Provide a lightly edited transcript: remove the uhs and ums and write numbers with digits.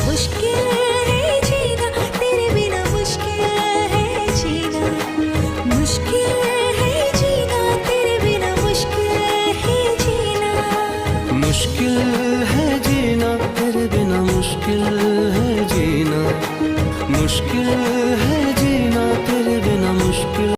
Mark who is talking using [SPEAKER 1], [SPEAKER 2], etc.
[SPEAKER 1] मुश्किल है जीना तेरे बिना, मुश्किल है जीना, मुश्किल है जीना तेरे बिना, मुश्किल है जीना,
[SPEAKER 2] मुश्किल है जीना तेरे बिना, मुश्किल है जीना, मुश्किल